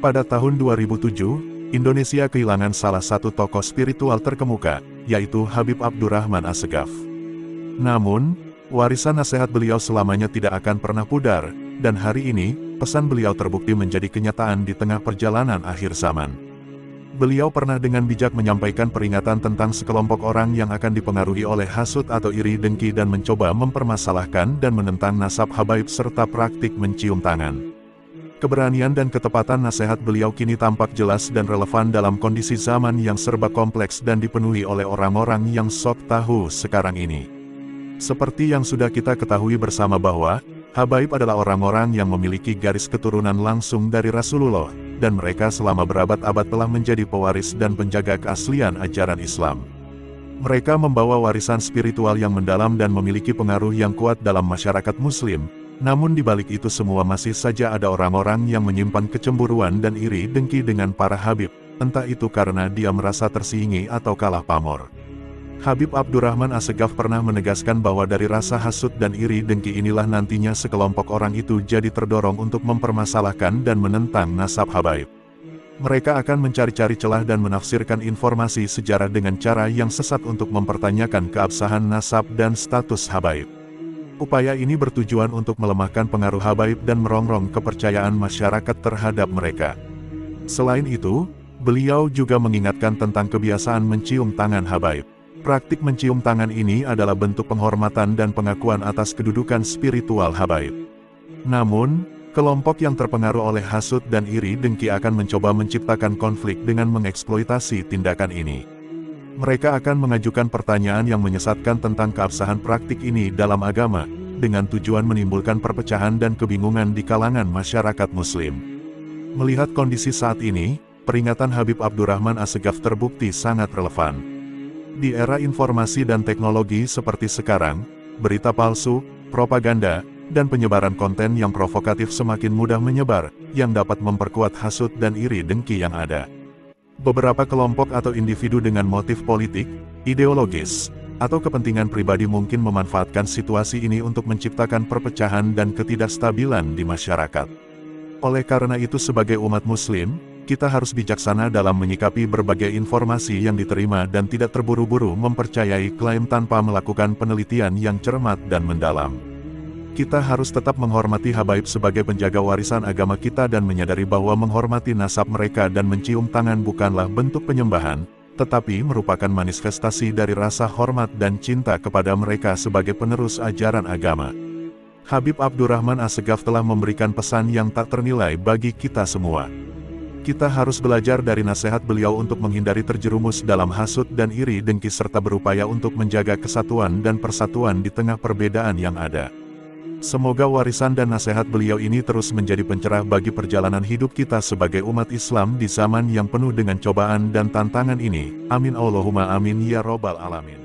Pada tahun 2007, Indonesia kehilangan salah satu tokoh spiritual terkemuka, yaitu Habib Abdurrahman Assegaf. Namun, warisan nasihat beliau selamanya tidak akan pernah pudar, dan hari ini, pesan beliau terbukti menjadi kenyataan di tengah perjalanan akhir zaman. Beliau pernah dengan bijak menyampaikan peringatan tentang sekelompok orang yang akan dipengaruhi oleh hasut atau iri dengki dan mencoba mempermasalahkan dan menentang nasab habaib serta praktik mencium tangan. Keberanian dan ketepatan nasihat beliau kini tampak jelas dan relevan dalam kondisi zaman yang serba kompleks dan dipenuhi oleh orang-orang yang sok tahu sekarang ini. Seperti yang sudah kita ketahui bersama bahwa, habaib adalah orang-orang yang memiliki garis keturunan langsung dari Rasulullah, dan mereka selama berabad-abad telah menjadi pewaris dan penjaga keaslian ajaran Islam. Mereka membawa warisan spiritual yang mendalam dan memiliki pengaruh yang kuat dalam masyarakat Muslim. Namun di balik itu semua masih saja ada orang-orang yang menyimpan kecemburuan dan iri dengki dengan para habib, entah itu karena dia merasa tersingi atau kalah pamor. Habib Abdurrahman Assegaf pernah menegaskan bahwa dari rasa hasut dan iri dengki inilah nantinya sekelompok orang itu jadi terdorong untuk mempermasalahkan dan menentang nasab habaib. Mereka akan mencari-cari celah dan menafsirkan informasi sejarah dengan cara yang sesat untuk mempertanyakan keabsahan nasab dan status habaib. Upaya ini bertujuan untuk melemahkan pengaruh habaib dan merongrong kepercayaan masyarakat terhadap mereka. Selain itu, beliau juga mengingatkan tentang kebiasaan mencium tangan habaib. Praktik mencium tangan ini adalah bentuk penghormatan dan pengakuan atas kedudukan spiritual habaib. Namun, kelompok yang terpengaruh oleh hasut dan iri dengki akan mencoba menciptakan konflik dengan mengeksploitasi tindakan ini. Mereka akan mengajukan pertanyaan yang menyesatkan tentang keabsahan praktik ini dalam agama, dengan tujuan menimbulkan perpecahan dan kebingungan di kalangan masyarakat Muslim. Melihat kondisi saat ini, peringatan Habib Abdurrahman Assegaf terbukti sangat relevan. Di era informasi dan teknologi seperti sekarang, berita palsu, propaganda, dan penyebaran konten yang provokatif semakin mudah menyebar, yang dapat memperkuat hasut dan iri dengki yang ada. Beberapa kelompok atau individu dengan motif politik, ideologis, atau kepentingan pribadi mungkin memanfaatkan situasi ini untuk menciptakan perpecahan dan ketidakstabilan di masyarakat. Oleh karena itu sebagai umat Muslim, kita harus bijaksana dalam menyikapi berbagai informasi yang diterima dan tidak terburu-buru mempercayai klaim tanpa melakukan penelitian yang cermat dan mendalam. Kita harus tetap menghormati habaib sebagai penjaga warisan agama kita dan menyadari bahwa menghormati nasab mereka dan mencium tangan bukanlah bentuk penyembahan, tetapi merupakan manifestasi dari rasa hormat dan cinta kepada mereka sebagai penerus ajaran agama. Habib Abdurrahman Assegaf telah memberikan pesan yang tak ternilai bagi kita semua. Kita harus belajar dari nasihat beliau untuk menghindari terjerumus dalam hasut dan iri dengki serta berupaya untuk menjaga kesatuan dan persatuan di tengah perbedaan yang ada. Semoga warisan dan nasihat beliau ini terus menjadi pencerah bagi perjalanan hidup kita sebagai umat Islam di zaman yang penuh dengan cobaan dan tantangan ini. Amin Allahumma amin ya robbal alamin.